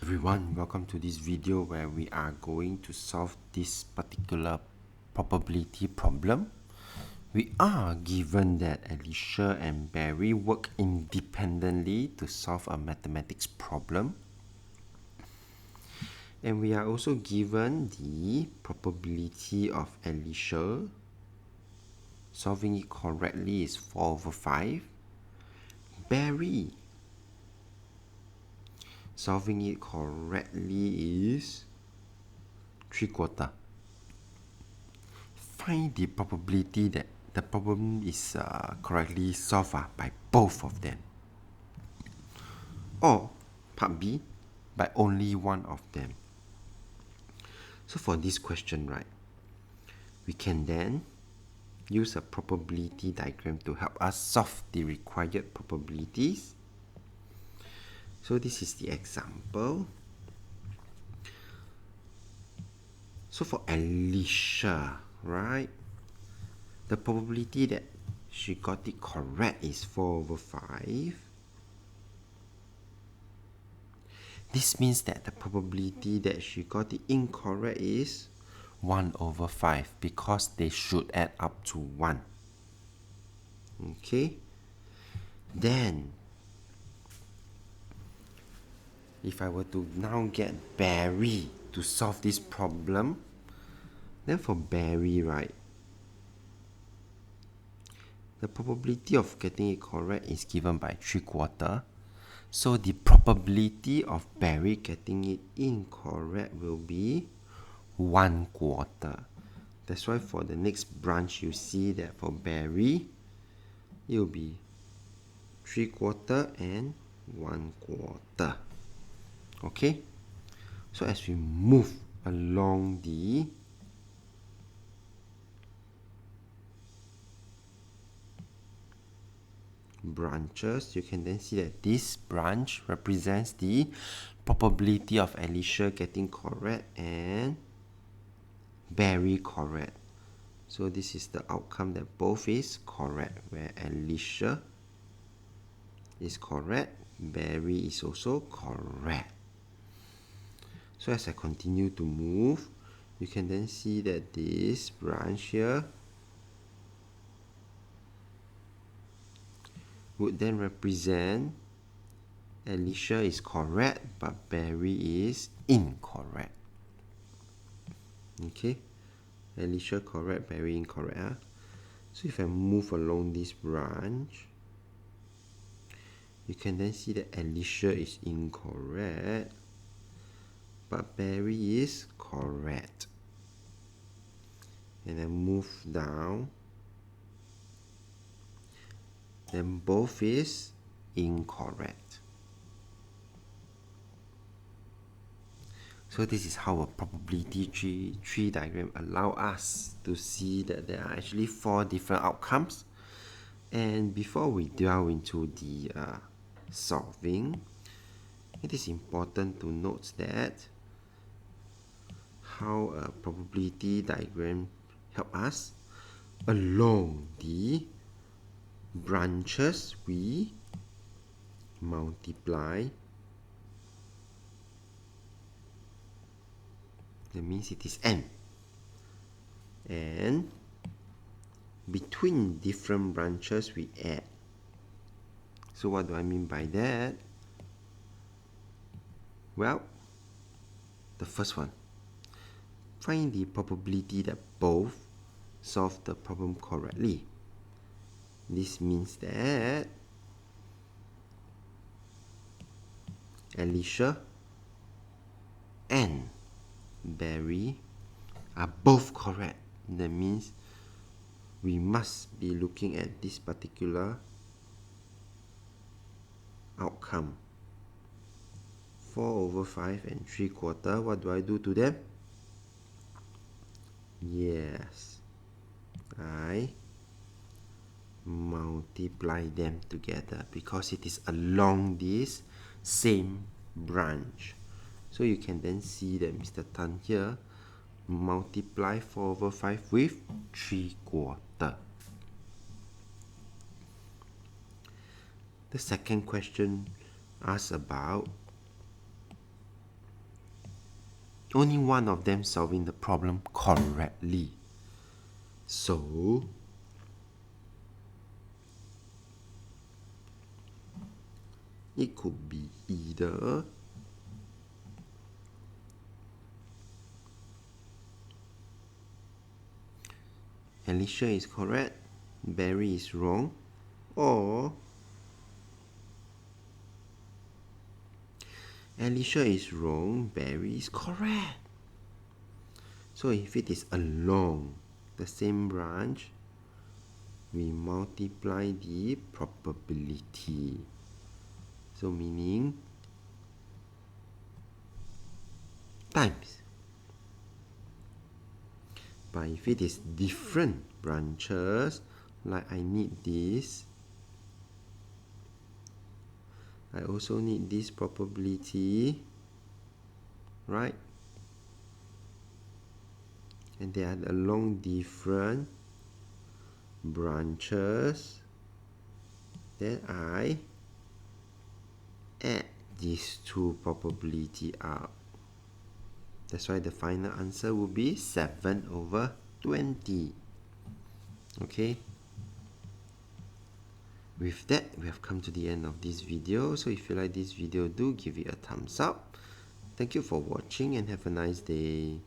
Everyone, welcome to this video where we are going to solve this particular probability problem. We are given that Alicia and Barry work independently to solve a mathematics problem. And we are also given the probability of Alicia solving it correctly is 4 over 5. Barry solving it correctly is 3/4. Find the probability that the problem is correctly solved by both of them. Or part B, by only one of them. So for this question, right, we can then use a probability diagram to help us solve the required probabilities. So this is the example. So for Alicia, right, the probability that she got it correct is 4 over 5. This means that the probability that she got it incorrect is 1 over 5 because they should add up to 1. Okay? Then, if I were to now get Barry to solve this problem, then for Barry, right, the probability of getting it correct is given by 3/4. So the probability of Barry getting it incorrect will be 1/4. That's why for the next branch, you see that for Barry, it will be 3/4 and 1/4. Okay? So as we move along the branches, you can then see that this branch represents the probability of Alicia getting correct and Barry correct. So this is the outcome that both is correct, where Alicia is correct, Barry is also correct. So as I continue to move, you can then see that this branch here would then represent Alicia is correct, but Barry is incorrect. Okay, Alicia correct, Barry incorrect. So if I move along this branch, you can then see that Alicia is incorrect, but Barry is correct. And then move down, then both is incorrect. So this is how a probability tree diagram allow us to see that there are actually 4 different outcomes. And before we delve into the solving, it is important to note that how a probability diagram help us along the branches we multiply. That means it is n. And between different branches we add. So what do I mean by that? Well, the first one, find the probability that both solve the problem correctly. This means that Alicia and Barry are both correct. That means we must be looking at this particular outcome. 4 over 5 and 3/4. What do I do to them? Yes, I multiply them together because it is along this same branch. So you can then see that Mr. Tan here multiply 4 over 5 with 3/4. The second question asks about Only one of them solving the problem correctly. So it could be either Alicia is correct, Barry is wrong, or Alicia is wrong, Barry is correct. So if it is along the same branch, we multiply the probability. So meaning times. But if it is different branches, like I need this, I also need this probability, right? And they are along different branches. Then I add these two probability up. That's why the final answer will be 7/20. Okay. With that, we have come to the end of this video. So if you like this video, do give it a thumbs up. Thank you for watching and have a nice day.